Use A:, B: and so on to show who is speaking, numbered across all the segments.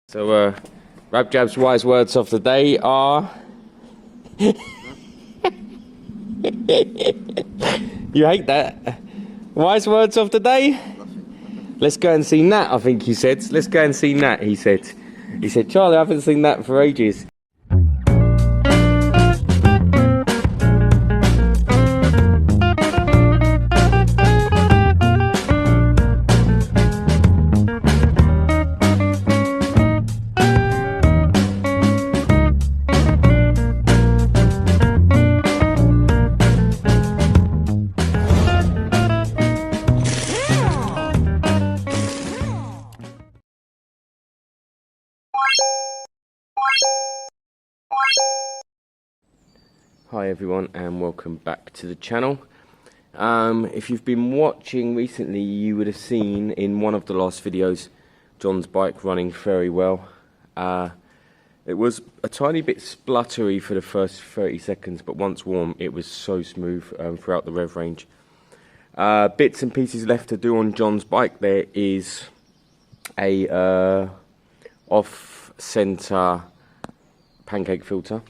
A: So, Rab Jab's wise words of the day are... You hate that? Wise words of the day? Let's go and see Nat, I think he said. Let's go and see Nat, he said. He said, Charlie, I haven't seen Nat for ages. Hi everyone and welcome back to the channel. If you've been watching recently, you would have seen in one of the last videos John's bike running very well. It was a tiny bit spluttery for the first 30 seconds, but once warm it was so smooth throughout the rev range. Bits and pieces left to do on John's bike. There is a off-center pancake filter,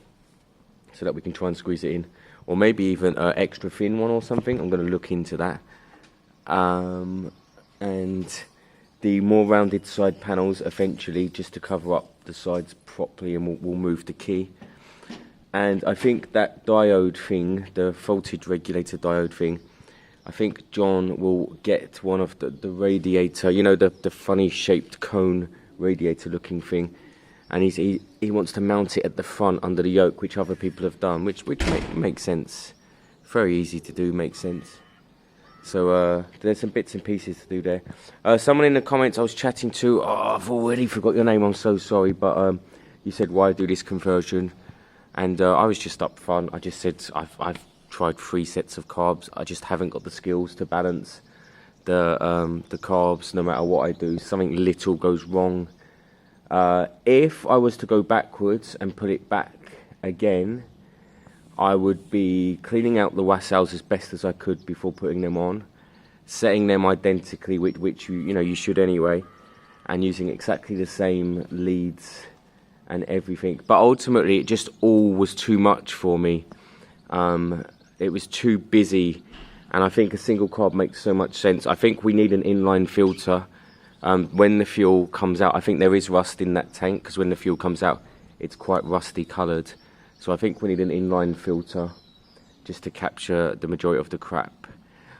A: so that we can try and squeeze it in, or maybe even an extra thin one or something. I'm going to look into that. And the more rounded side panels eventually, just to cover up the sides properly, and we'll move the key. And I think that diode thing, the voltage regulator diode thing, I think John will get one of the radiator, you know, the funny shaped cone radiator looking thing, and he wants to mount it at the front under the yoke, which other people have done, which makes sense. Very easy to do, makes sense. So there's some bits and pieces to do there. Someone in the comments I was chatting to, I've already forgot your name, I'm so sorry, but you said, why do this conversion? And I was just up front. I just said I've tried 3 sets of carbs. I just haven't got the skills to balance the carbs. No matter what I do, something little goes wrong. If I was to go backwards and put it back again, I would be cleaning out the wassails as best as I could before putting them on, setting them identically, which you should anyway, and using exactly the same leads and everything. But ultimately, it just all was too much for me. It was too busy, and I think a single carb makes so much sense. I think we need an inline filter. When the fuel comes out, I think there is rust in that tank, because when the fuel comes out it's quite rusty coloured, so I think we need an inline filter just to capture the majority of the crap.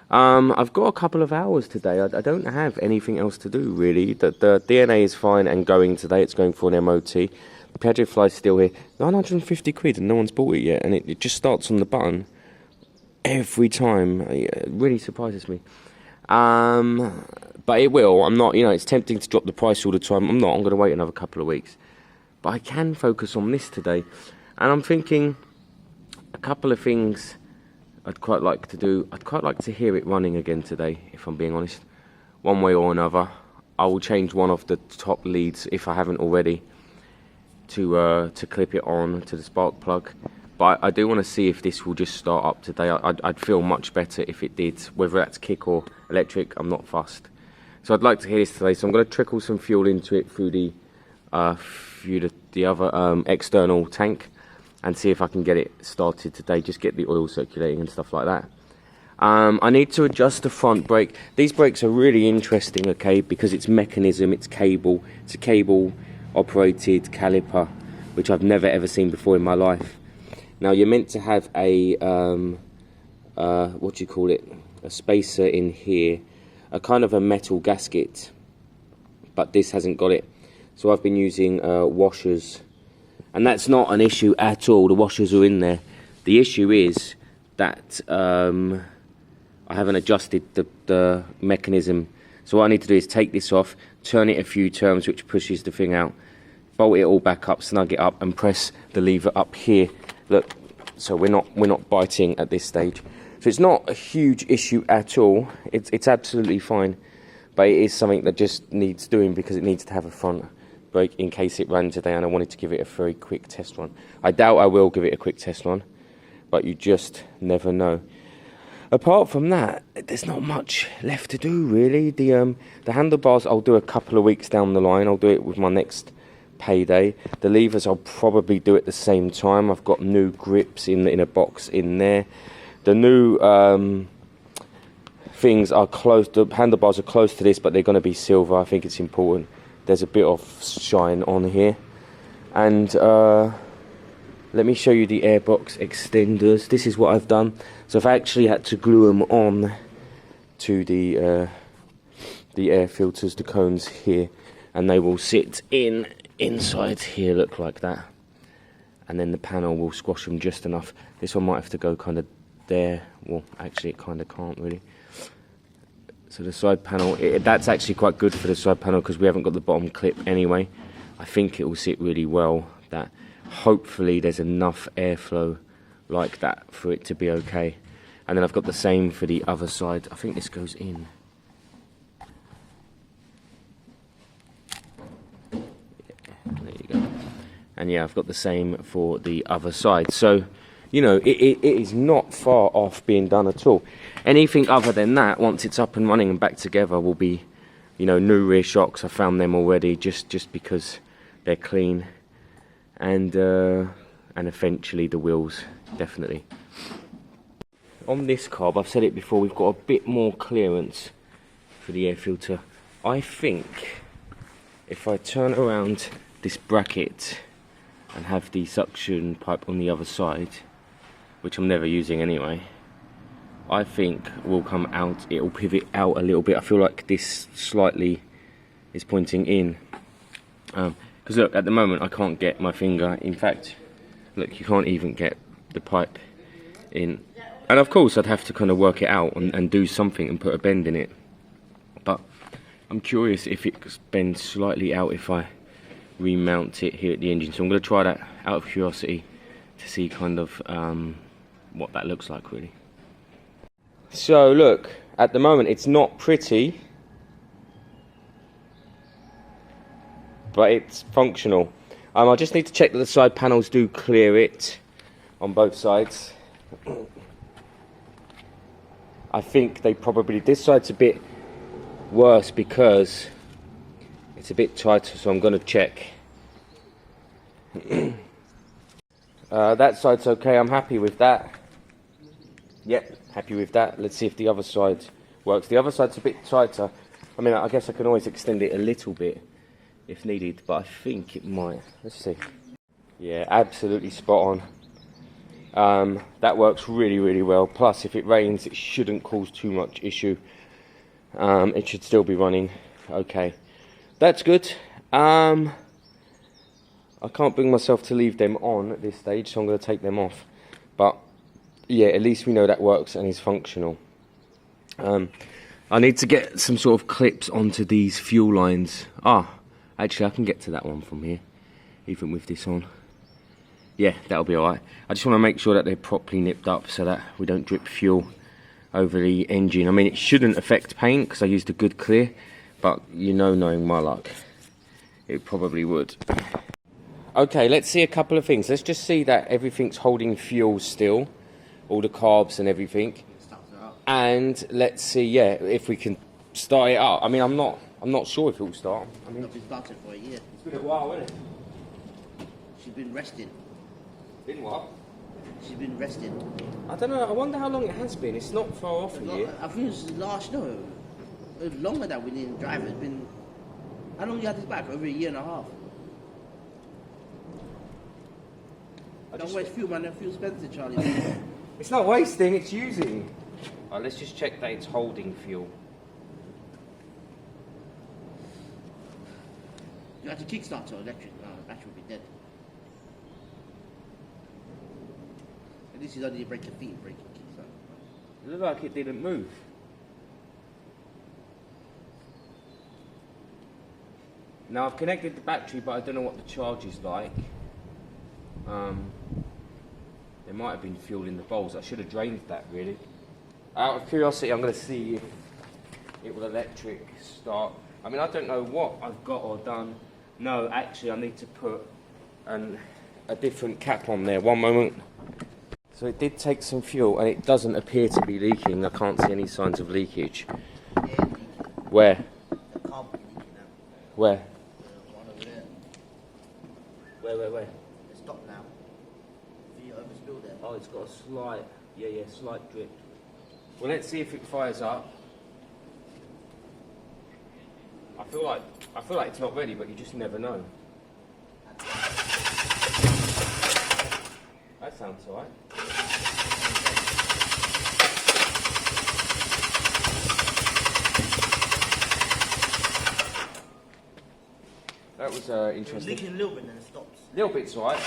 A: I've got a couple of hours today. I don't have anything else to do really. The DNA is fine and going today. It's going for an MOT. The Piaggio fly's still here, 950 quid, and no one's bought it yet, and it just starts on the button every time. It really surprises me. But it will. I'm not, it's tempting to drop the price all the time. I'm not. I'm going to wait another couple of weeks. But I can focus on this today. And I'm thinking a couple of things I'd quite like to do. I'd quite like to hear it running again today, if I'm being honest. One way or another. I will change one of the top leads, if I haven't already, to clip it on to the spark plug. But I do want to see if this will just start up today. I'd feel much better if it did. Whether that's kick or electric, I'm not fussed. So I'd like to hear this today. So I'm going to trickle some fuel into it through the other external tank, and see if I can get it started today. Just get the oil circulating and stuff like that. I need to adjust the front brake. These brakes are really interesting, okay, because it's mechanism, it's cable. It's a cable operated caliper, which I've never ever seen before in my life. Now you're meant to have a what do you call it, a spacer in here, a kind of a metal gasket, but this hasn't got it, so I've been using washers, and that's not an issue at all. The washers are in there. The issue is that I haven't adjusted the mechanism, so what I need to do is take this off, turn it a few turns, which pushes the thing out, bolt it all back up, snug it up, and press the lever up here. Look, so we're not biting at this stage. So it's not a huge issue at all. It's absolutely fine, but it is something that just needs doing, because it needs to have a front brake in case it ran today, and I wanted to give it a very quick test run. I doubt I will give it a quick test run, but you just never know. Apart from that, there's not much left to do really. The handlebars I'll do a couple of weeks down the line. I'll do it with my next payday. The levers I'll probably do at the same time. I've got new grips in a box in there. The new things are close, the handlebars are close to this, but they're going to be silver. I think it's important. There's a bit of shine on here. And let me show you the airbox extenders. This is what I've done. So I've actually had to glue them on to the air filters, the cones here, and they will sit inside here, look like that. And then the panel will squash them just enough. This one might have to go kind of there. Well, actually it kind of can't really. So the side panel, that's actually quite good for the side panel because we haven't got the bottom clip anyway. I think it will sit really well. That hopefully there's enough airflow like that for it to be okay. And then I've got the same for the other side. I think this goes in. Yeah, there you go. And yeah, I've got the same for the other side. So, you know, it is not far off being done at all. Anything other than that, once it's up and running and back together, will be, you know, new rear shocks. I found them already just because they're clean. And eventually the wheels, definitely. On this carb, I've said it before, we've got a bit more clearance for the air filter. I think if I turn around this bracket and have the suction pipe on the other side, which I'm never using anyway, I think will come out, it'll pivot out a little bit. I feel like this slightly is pointing in. Because look, at the moment I can't get my finger, in fact, look, you can't even get the pipe in. And of course I'd have to kind of work it out and do something and put a bend in it. But I'm curious if it bends slightly out if I remount it here at the engine. So I'm going to try that out of curiosity to see kind of what that looks like really. So look, at the moment it's not pretty, but it's functional. I just need to check that the side panels do clear it on both sides. I think they probably, this side's a bit worse because it's a bit tighter, so I'm going to check. That side's okay, I'm happy with that. Yep, happy with that. Let's see if the other side works. The other side's a bit tighter. I mean, I guess I can always extend it a little bit if needed, but I think it might. Let's see. Yeah, absolutely spot on. That works really, really well. Plus, if it rains, it shouldn't cause too much issue. It should still be running okay. That's good. I can't bring myself to leave them on at this stage, so I'm going to take them off. But yeah, at least we know that works and is functional. I need to get some sort of clips onto these fuel lines. Actually I can get to that one from here, even with this on. Yeah, that'll be alright. I just want to make sure that they're properly nipped up so that we don't drip fuel over the engine. I mean, it shouldn't affect paint because I used a good clear, but you know, knowing my luck, it probably would. Okay, let's see a couple of things. Let's just see that everything's holding fuel still, all the carbs and everything. And let's see, yeah, if we can start it up. I mean, I'm not sure if it will start. I mean,
B: I've been started for a year.
A: It's been a while, hasn't it?
B: She's been resting.
A: Been what?
B: She's been resting.
A: I don't know. I wonder how long it has been. It's not far off a year.
B: I think it was it was longer that we didn't drive. It's been, how long you had this back? Over a year and a half. Don't waste fuel, man. That fuel's expensive, Charlie.
A: It's not wasting, it's using. Right, let's just check that it's holding fuel.
B: You have to kickstart or electric. The battery will be dead. And this is only break your feet, break your kickstart.
A: It looked like it didn't move. Now I've connected the battery, but I don't know what the charge is like. There might have been fuel in the bowls. I should have drained that really. Out of curiosity, I'm going to see if it will electric start. I mean, I don't know what I've got or done. No, actually, I need to put a different cap on there. One moment. So it did take some fuel, and it doesn't appear to be leaking. I can't see any signs of leakage.
B: Yeah,
A: Where?
B: the carb will be leaking now.
A: Where?
B: One over there.
A: Where?
B: It's stopped now. You overspilled it.
A: Oh, it's got a slight, slight drip. Well, let's see if it fires up. I feel like it's not ready, but you just never know. That sounds alright. That was interesting.
B: It's leaking a little bit and then it stops.
A: Little bit's alright.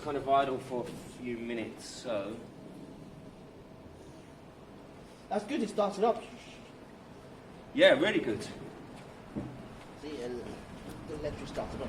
A: Kind of idle for a few minutes, so
B: that's good. It started up.
A: Yeah, really good.
B: See, the electric started up.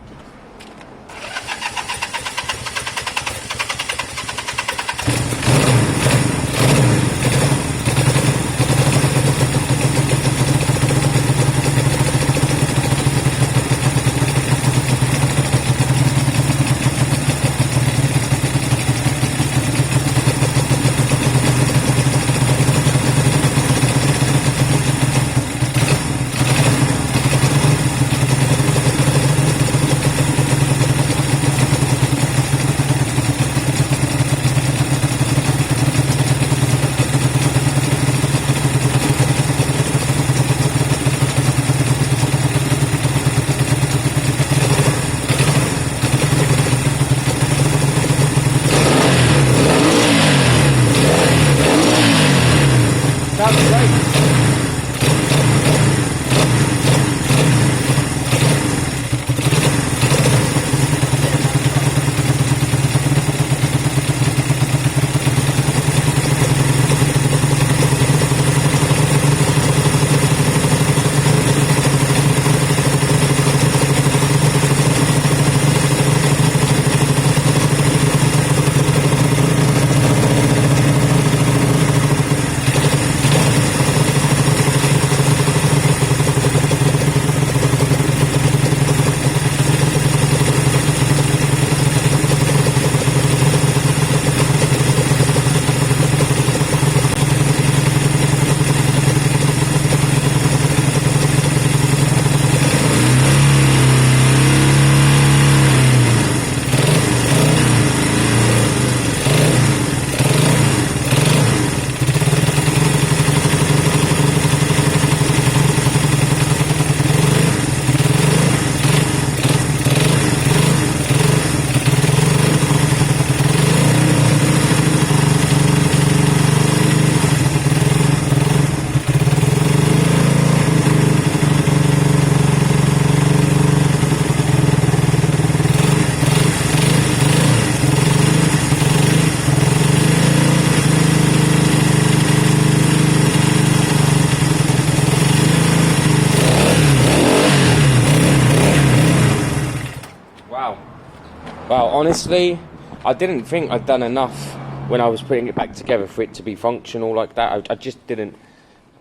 A: Well, honestly, I didn't think I'd done enough when I was putting it back together for it to be functional like that. I just didn't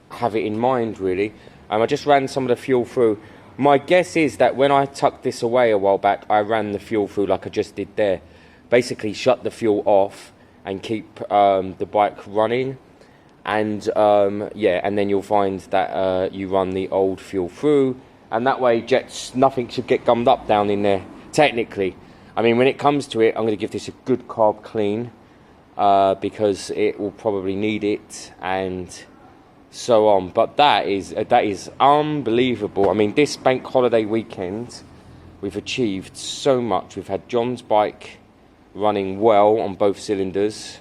A: have it in mind, really. I just ran some of the fuel through. My guess is that when I tucked this away a while back, I ran the fuel through like I just did there. Basically, shut the fuel off and keep the bike running. And, and then you'll find that you run the old fuel through. And that way, nothing should get gummed up down in there, technically. I mean, when it comes to it, I'm going to give this a good carb clean because it will probably need it and so on. But that is unbelievable. I mean, this bank holiday weekend, we've achieved so much. We've had John's bike running well on both cylinders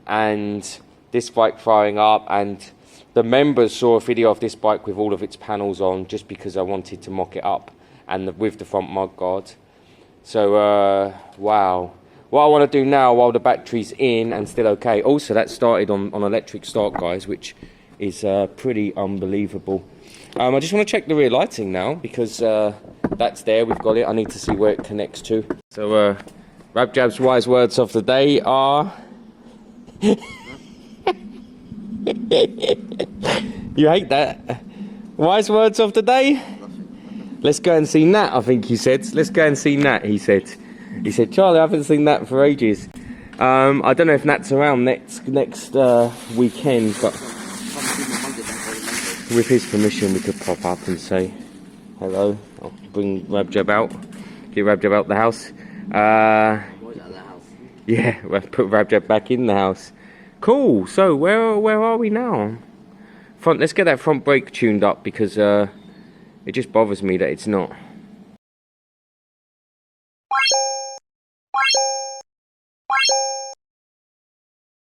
A: and this bike firing up, and the members saw a video of this bike with all of its panels on just because I wanted to mock it up and with the front mud guard. So, wow. What I want to do now while the battery's in and still okay. Also, that started on electric start, guys, which is pretty unbelievable. I just want to check the rear lighting now because that that's there, we've got it. I need to see where it connects to. So Rabjab's wise words of the day are you hate that. Wise words of the day? Let's go and see Nat, I think he said. Let's go and see Nat, he said. He said, Charlie, I haven't seen Nat for ages. I don't know if Nat's around next weekend, but with his permission we could pop up and say hello. I'll bring Rabjab out. Get Rabjab out the house. Yeah, we'll put Rabjab back in the house. Cool, so where are we now? Let's get that front brake tuned up because it just bothers me that it's not.